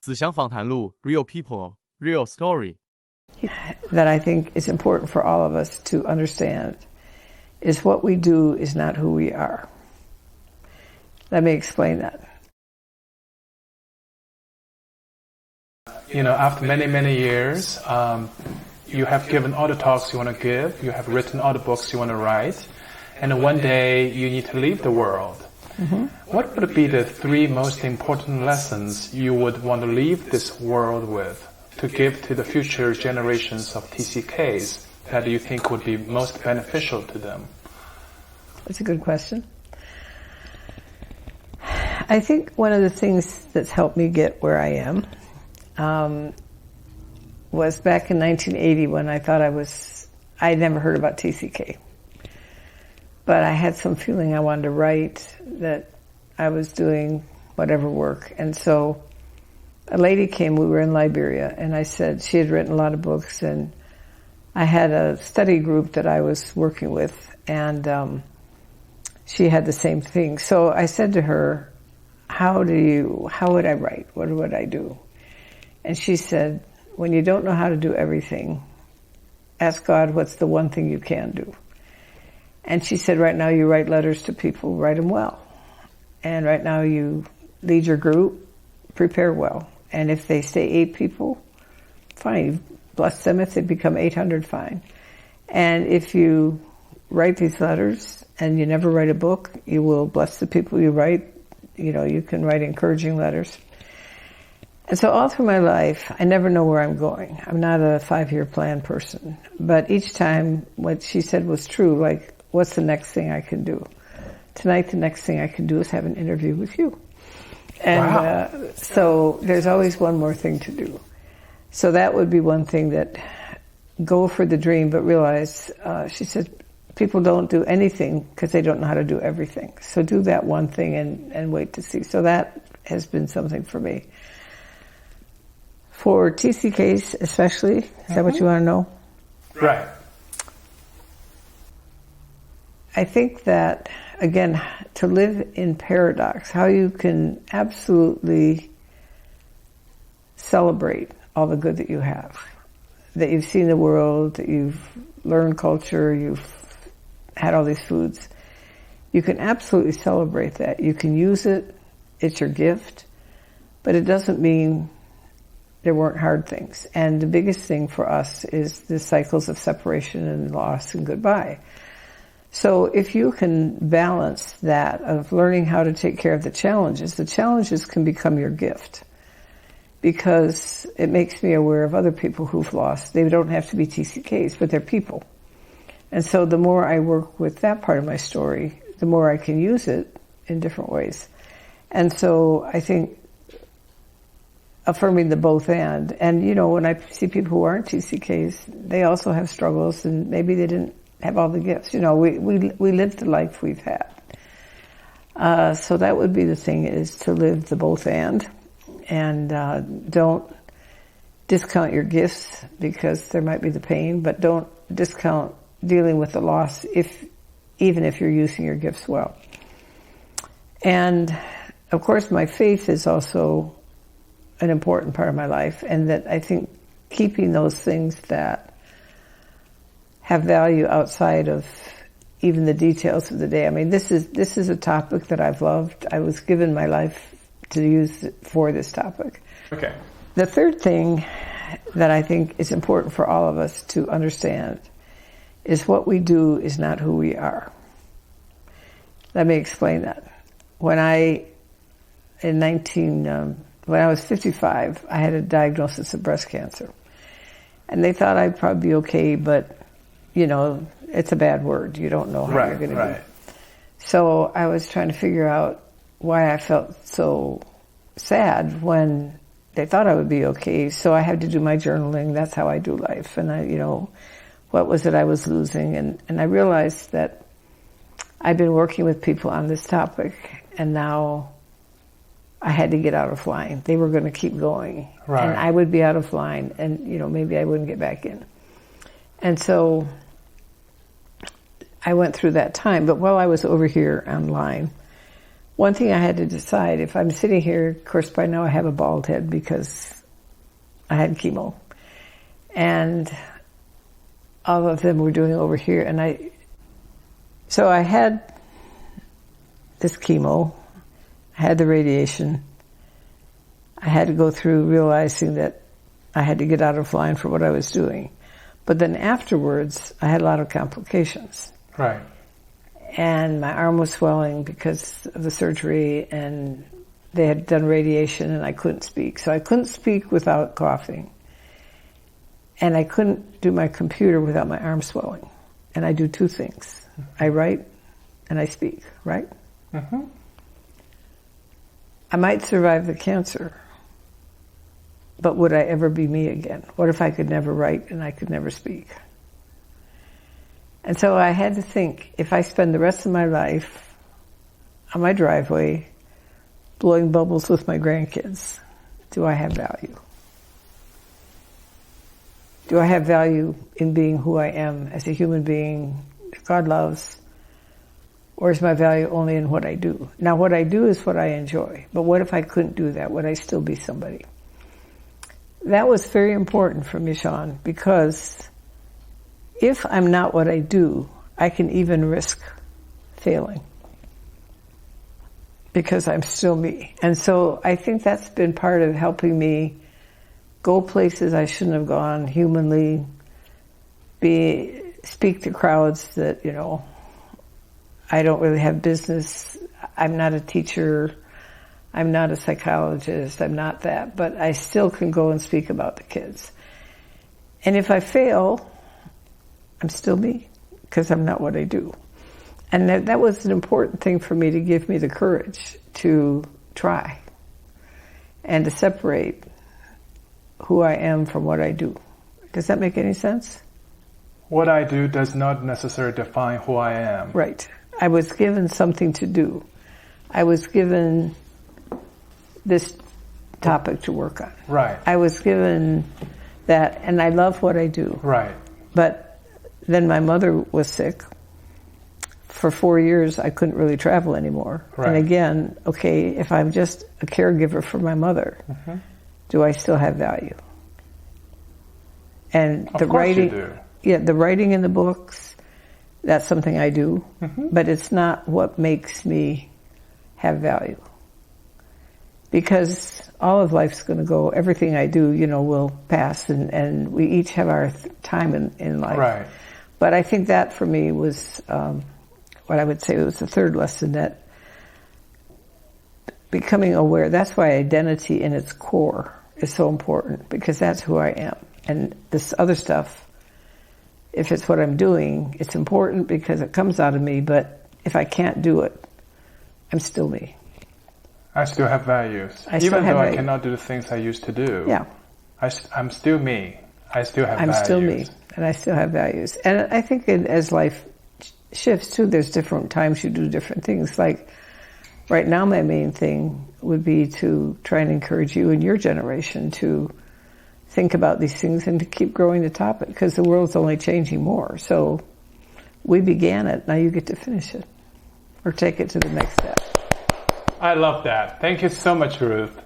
子祥访谈录 Real People, Real Story. That I think is important for all of us to understand is what we do is not who we are. Let me explain that. You know, after many, many years, you have given all the talks you want to give, you have written all the books you want to write, and one day you need to leave the world. Mm-hmm. What would be the 3 most important lessons you would want to leave this world with to give to the future generations of TCKs that you think would be most beneficial to them? That's a good question. I think one of the things that's helped me get where I am was back in 1980 when I thought I'd never heard about TCK. But I had some feeling I wanted to write, that I was doing whatever work. And so a lady came, we were in Liberia, and I said she had written a lot of books, and I had a study group that I was working with, and she had the same thing. So I said to her, how would I write? What would I do? And she said, when you don't know how to do everything, ask God what's the one thing you can do. And she said, right now you write letters to people, write them well. And right now you lead your group, prepare well. And if they stay 8 people, fine, bless them. If they become 800, fine. And if you write these letters and you never write a book, you will bless the people you write. You know, you can write encouraging letters. And so all through my life, I never know where I'm going. I'm not a 5-year plan person. But each time what she said was true, like, what's the next thing I can do? Tonight, the next thing I can do is have an interview with you. And wow. So there's always one more thing to do. So that would be one thing, that go for the dream, but realize, she said, people don't do anything because they don't know how to do everything. So do that one thing and wait to see. So that has been something for me. For TCKs especially, is that what you want to know? Right. I think that, again, to live in paradox, how you can absolutely celebrate all the good that you have, that you've seen the world, that you've learned culture, you've had all these foods. You can absolutely celebrate that. You can use it. It's your gift. But it doesn't mean there weren't hard things. And the biggest thing for us is the cycles of separation and loss and goodbye. So if you can balance that of learning how to take care of the challenges can become your gift, because it makes me aware of other people who've lost. They don't have to be TCKs, but they're people. And so the more I work with that part of my story, the more I can use it in different ways. And so I think affirming the both and you know, when I see people who aren't TCKs, they also have struggles, and maybe they didn't have all the gifts. You know, we lived the life we've had. So that would be the thing, is to live the both and don't discount your gifts, because there might be the pain, but don't discount dealing with the loss even if you're using your gifts well. And of course my faith is also an important part of my life, and that I think keeping those things that have value outside of even the details of the day. I mean, this is a topic that I've loved. I was given my life to use for this topic. Okay. The third thing that I think is important for all of us to understand is what we do is not who we are. Let me explain that. When I was 55, I had a diagnosis of breast cancer. And they thought I'd probably be okay, but, you know, it's a bad word. You don't know how you're going to be. So I was trying to figure out why I felt so sad when they thought I would be okay. So I had to do my journaling. That's how I do life. And what was it I was losing? And I realized that I've been working with people on this topic, and now I had to get out of line. They were going to keep going. Right. And I would be out of line, and, maybe I wouldn't get back in. And so I went through that time. But while I was over here online, one thing I had to decide, if I'm sitting here, of course by now I have a bald head because I had chemo. And all of them were doing over here. And so I had this chemo, I had the radiation. I had to go through realizing that I had to get out of line for what I was doing. But then afterwards, I had a lot of complications. Right. And my arm was swelling because of the surgery, and they had done radiation, and I couldn't speak. So I couldn't speak without coughing. And I couldn't do my computer without my arm swelling. And I do two things. I write and I speak, right? Mm-hmm. I might survive the cancer, but would I ever be me again? What if I could never write and I could never speak? And so I had to think, if I spend the rest of my life on my driveway blowing bubbles with my grandkids, do I have value? Do I have value in being who I am as a human being that God loves? Or is my value only in what I do? Now, what I do is what I enjoy. But what if I couldn't do that? Would I still be somebody? That was very important for me, Sean, because if I'm not what I do, I can even risk failing because I'm still me. And so I think that's been part of helping me go places I shouldn't have gone humanly, speak to crowds that, I don't really have business. I'm not a teacher. I'm not a psychologist. I'm not that. But I still can go and speak about the kids. And if I fail, I'm still me because I'm not what I do. And that was an important thing for me to give me the courage to try and to separate who I am from what I do. Does that make any sense? What I do does not necessarily define who I am. Right. I was given something to do. I was given this topic to work on. Right. I was given that, and I love what I do. Right. But then my mother was sick. For 4 years, I couldn't really travel anymore. Right. And again, okay, if I'm just a caregiver for my mother, mm-hmm. do I still have value? And of the course writing, you do. Yeah, the writing in the books, that's something I do, mm-hmm. but it's not what makes me have value. Because all of life's going to go, everything I do, will pass, and we each have our time in life. Right. But I think that for me was what I would say was the third lesson, that becoming aware, that's why identity in its core is so important, because that's who I am. And this other stuff, if it's what I'm doing, it's important because it comes out of me, but if I can't do it, I'm still me. I still have values. Even though I cannot do the things I used to do. Yeah. I'm still me. I still have values. I'm still me, and I still have values. And I think as life shifts too, there's different times you do different things. Like right now, my main thing would be to try and encourage you and your generation to think about these things and to keep growing the topic, because the world's only changing more. So we began it, now you get to finish it or take it to the next step. I love that. Thank you so much, Ruth.